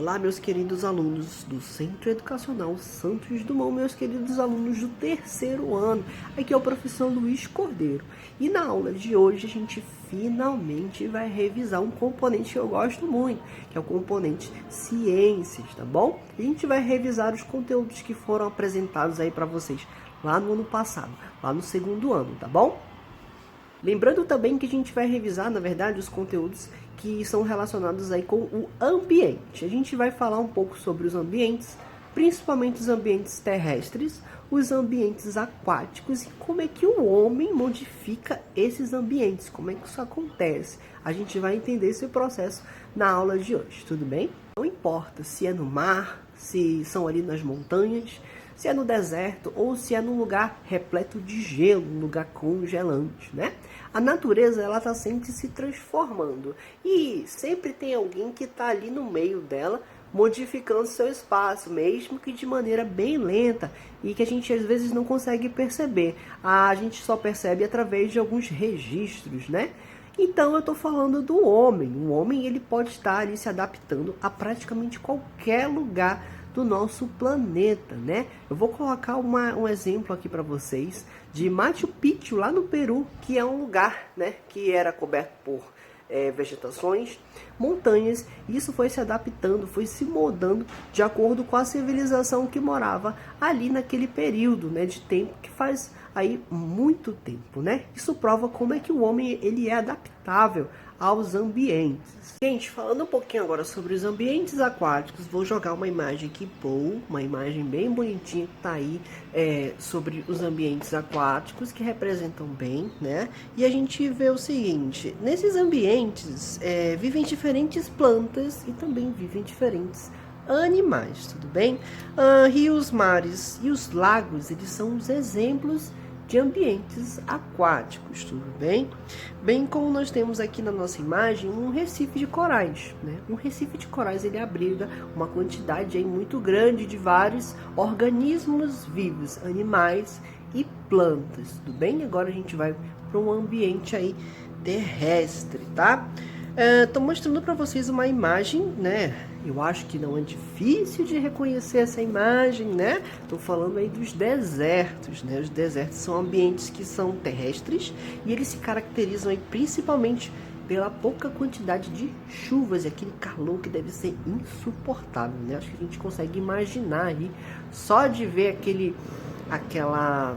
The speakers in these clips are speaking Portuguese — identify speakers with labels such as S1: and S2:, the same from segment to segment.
S1: Olá, meus queridos alunos do Centro Educacional Santos Dumont, meus queridos alunos do terceiro ano. Aqui é o professor Luiz Cordeiro. E na aula de hoje a gente finalmente vai revisar um componente que eu gosto muito, que é o componente ciências, tá bom? A gente vai revisar os conteúdos que foram apresentados aí para vocês lá no ano passado, lá no segundo ano, tá bom? Lembrando também que a gente vai revisar, na verdade, os conteúdos que são relacionados aí com o ambiente. A gente vai falar um pouco sobre os ambientes, principalmente os ambientes terrestres, os ambientes aquáticos e como é que o homem modifica esses ambientes, como é que isso acontece. A gente vai entender esse processo na aula de hoje, tudo bem? Não importa se é no mar, se são ali nas montanhas, se é no deserto ou se é num lugar repleto de gelo, um lugar congelante, né? A natureza, ela está sempre se transformando e sempre tem alguém que está ali no meio dela, modificando seu espaço, mesmo que de maneira bem lenta e que a gente às vezes não consegue perceber. A gente só percebe através de alguns registros, né? Então eu estou falando do homem. O homem, ele pode estar ali se adaptando a praticamente qualquer lugar do nosso planeta, né? Eu vou colocar um exemplo aqui para vocês de Machu Picchu, lá no Peru, que é um lugar, né, que era coberto por vegetações, montanhas, e isso foi se adaptando, foi se moldando de acordo com a civilização que morava ali naquele período, né, de tempo que faz aí muito tempo, né? Isso prova como é que o homem ele é adaptável aos ambientes. Gente, falando um pouquinho agora sobre os ambientes aquáticos, vou jogar uma imagem aqui, uma imagem bem bonitinha que tá aí sobre os ambientes aquáticos que representam bem, né? E a gente vê o seguinte: nesses ambientes vivem diferentes plantas e também vivem diferentes animais, tudo bem? Rios, mares e os lagos, eles são os exemplos de ambientes aquáticos, tudo bem? Bem como nós temos aqui na nossa imagem um recife de corais, né? Um recife de corais, ele abriga uma quantidade aí muito grande de vários organismos vivos, animais e plantas, tudo bem? Agora a gente vai para um ambiente aí terrestre, tá? Tô mostrando para vocês uma imagem, né? Eu acho que não é difícil de reconhecer essa imagem, né? Tô falando aí dos desertos, né? Os desertos são ambientes que são terrestres e eles se caracterizam aí principalmente pela pouca quantidade de chuvas e aquele calor que deve ser insuportável, né? Acho que a gente consegue imaginar aí só de ver aquela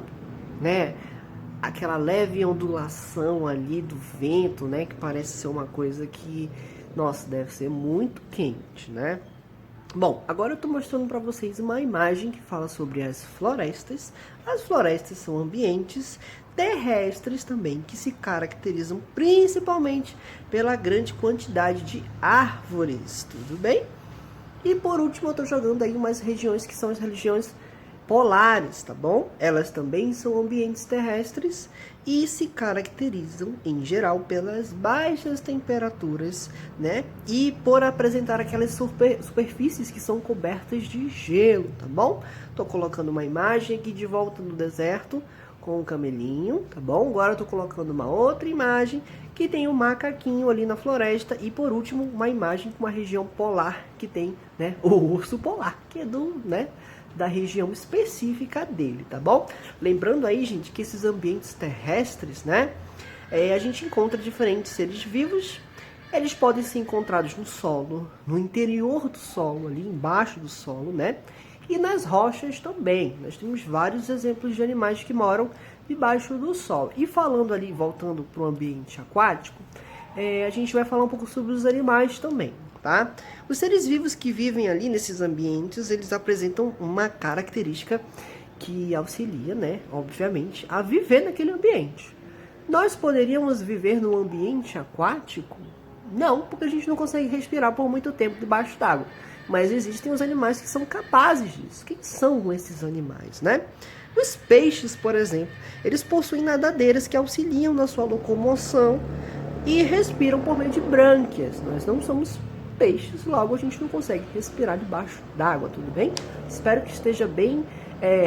S1: leve ondulação ali do vento, né? Que parece ser uma coisa que, nossa, deve ser muito quente, né? Bom, agora eu estou mostrando para vocês uma imagem que fala sobre as florestas. As florestas são ambientes terrestres também, que se caracterizam principalmente pela grande quantidade de árvores, tudo bem? E por último eu estou jogando aí umas regiões que são as regiões polares, tá bom? Elas também são ambientes terrestres e se caracterizam, em geral, pelas baixas temperaturas, né? E por apresentar aquelas superfícies que são cobertas de gelo, tá bom? Tô colocando uma imagem aqui de volta no deserto com o camelinho, tá bom? Agora eu tô colocando uma outra imagem que tem um macaquinho ali na floresta e por último uma imagem com uma região polar que tem, né, o urso polar, que é da região específica dele, tá bom? Lembrando aí, gente, que esses ambientes terrestres, né, a gente encontra diferentes seres vivos. Eles podem ser encontrados no solo, no interior do solo, ali embaixo do solo, né? E nas rochas também. Nós temos vários exemplos de animais que moram debaixo do solo. E falando ali, voltando para o ambiente aquático, a gente vai falar um pouco sobre os animais também, tá? Os seres vivos que vivem ali nesses ambientes, eles apresentam uma característica que auxilia, né, obviamente, a viver naquele ambiente. Nós poderíamos viver num ambiente aquático? Não, porque a gente não consegue respirar por muito tempo debaixo d'água. Mas existem os animais que são capazes disso. Quem são esses animais, né? Os peixes, por exemplo, eles possuem nadadeiras que auxiliam na sua locomoção e respiram por meio de brânquias. Nós não somos peixes, logo a gente não consegue respirar debaixo d'água, tudo bem? Espero que esteja bem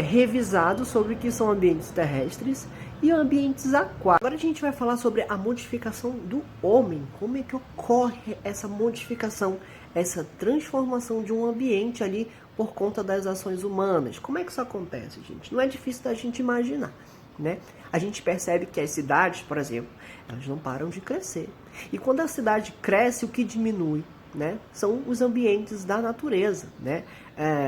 S1: revisado sobre o que são ambientes terrestres e ambientes aquáticos. Agora a gente vai falar sobre a modificação do homem, como é que ocorre essa modificação essa transformação de um ambiente ali por conta das ações humanas. Como é que isso acontece, gente? Não é difícil da gente imaginar, né? A gente percebe que as cidades, por exemplo, elas não param de crescer. E quando a cidade cresce, o que diminui, né? São os ambientes da natureza, né?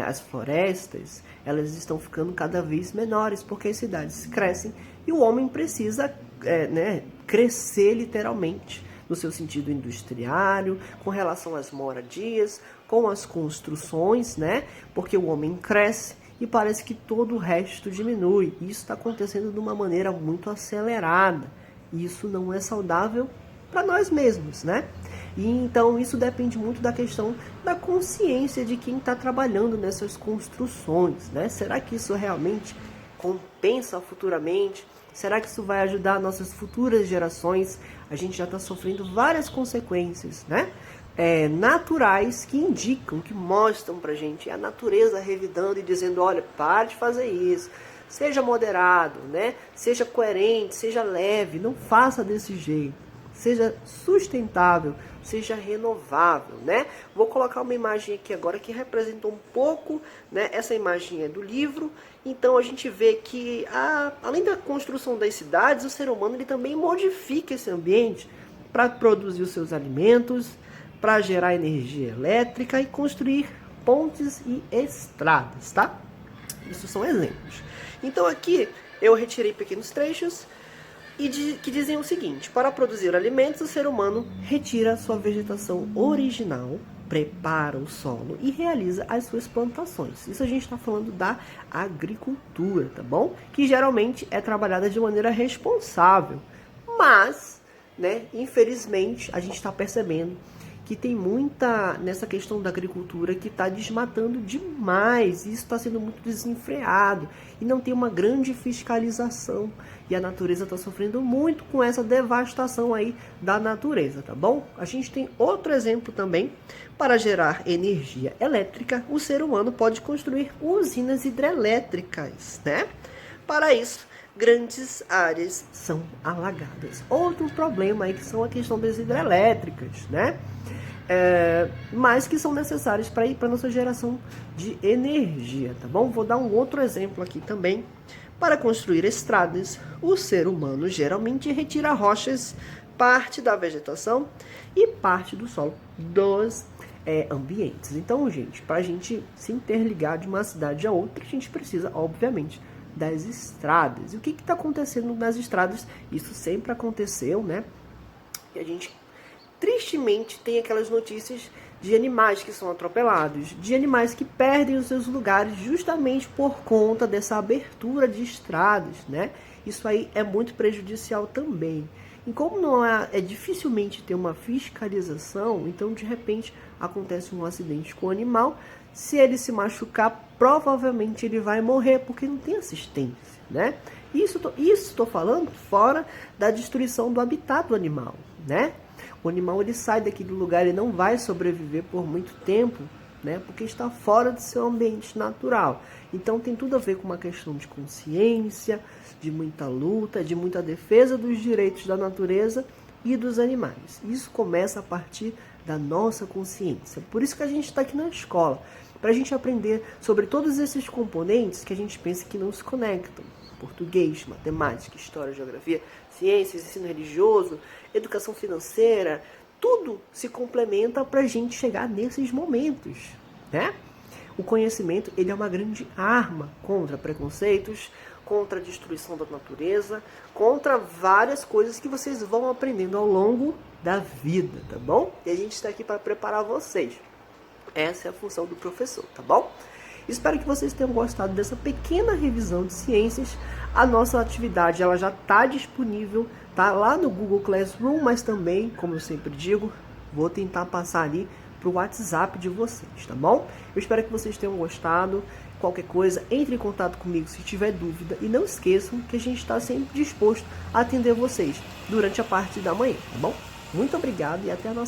S1: As florestas, elas estão ficando cada vez menores porque as cidades crescem e o homem precisa né, crescer literalmente no seu sentido industriário, com relação às moradias, com as construções, né? Porque o homem cresce e parece que todo o resto diminui. Isso está acontecendo de uma maneira muito acelerada. Isso não é saudável para nós mesmos, né? E então isso depende muito da questão da consciência de quem está trabalhando nessas construções, né? Será que isso realmente compensa futuramente? Será que isso vai ajudar nossas futuras gerações? A gente já está sofrendo várias consequências, né? Naturais que indicam, que mostram pra gente a natureza revidando e dizendo, olha, pare de fazer isso, seja moderado, né? Seja coerente, seja leve, não faça desse jeito, seja sustentável, seja renovável, né? Vou colocar uma imagem aqui agora que representa um pouco, né? Essa imagem é do livro. Então a gente vê que, além da construção das cidades, o ser humano ele também modifica esse ambiente para produzir os seus alimentos, para gerar energia elétrica e construir pontes e estradas, tá? Isso são exemplos. Então aqui eu retirei pequenos trechos que dizem o seguinte: para produzir alimentos, o ser humano retira sua vegetação original, prepara o solo e realiza as suas plantações. Isso a gente está falando da agricultura, tá bom? Que geralmente é trabalhada de maneira responsável. Mas, né, infelizmente, a gente está percebendo que tem muita, nessa questão da agricultura, que está desmatando demais. Isso está sendo muito desenfreado e não tem uma grande fiscalização. E a natureza está sofrendo muito com essa devastação aí da natureza, tá bom? A gente tem outro exemplo também. Para gerar energia elétrica, o ser humano pode construir usinas hidrelétricas, né? Para isso, grandes áreas são alagadas. Outro problema aí que são a questão das hidrelétricas, né? Mas que são necessárias para a nossa geração de energia, tá bom? Vou dar um outro exemplo aqui também. Para construir estradas, o ser humano geralmente retira rochas, parte da vegetação e parte do solo dos ambientes. Então, gente, para a gente se interligar de uma cidade a outra, a gente precisa, obviamente, das estradas. E o que está acontecendo nas estradas? Isso sempre aconteceu, né? E a gente tristemente tem aquelas notícias de animais que são atropelados, de animais que perdem os seus lugares justamente por conta dessa abertura de estradas, né? Isso aí é muito prejudicial também. E como não dificilmente ter uma fiscalização, então de repente acontece um acidente com o animal, se ele se machucar, provavelmente ele vai morrer porque não tem assistência, né? Isso estou falando fora da destruição do habitat do animal, né? O animal ele sai daquele lugar, ele não vai sobreviver por muito tempo, né? Porque está fora do seu ambiente natural. Então tem tudo a ver com uma questão de consciência, de muita luta, de muita defesa dos direitos da natureza e dos animais. Isso começa a partir da nossa consciência. Por isso que a gente está aqui na escola, para a gente aprender sobre todos esses componentes que a gente pensa que não se conectam. Português, matemática, história, geografia, ciências, ensino religioso, educação financeira, tudo se complementa para a gente chegar nesses momentos, né? O conhecimento ele é uma grande arma contra preconceitos, contra a destruição da natureza, contra várias coisas que vocês vão aprendendo ao longo da vida, tá bom? E a gente está aqui para preparar vocês. Essa é a função do professor, tá bom? Espero que vocês tenham gostado dessa pequena revisão de ciências. A nossa atividade ela já está disponível, tá lá no Google Classroom, mas também, como eu sempre digo, vou tentar passar ali para o WhatsApp de vocês, tá bom? Eu espero que vocês tenham gostado. Qualquer coisa, entre em contato comigo se tiver dúvida. E não esqueçam que a gente está sempre disposto a atender vocês durante a parte da manhã, tá bom? Muito obrigado e até a nossa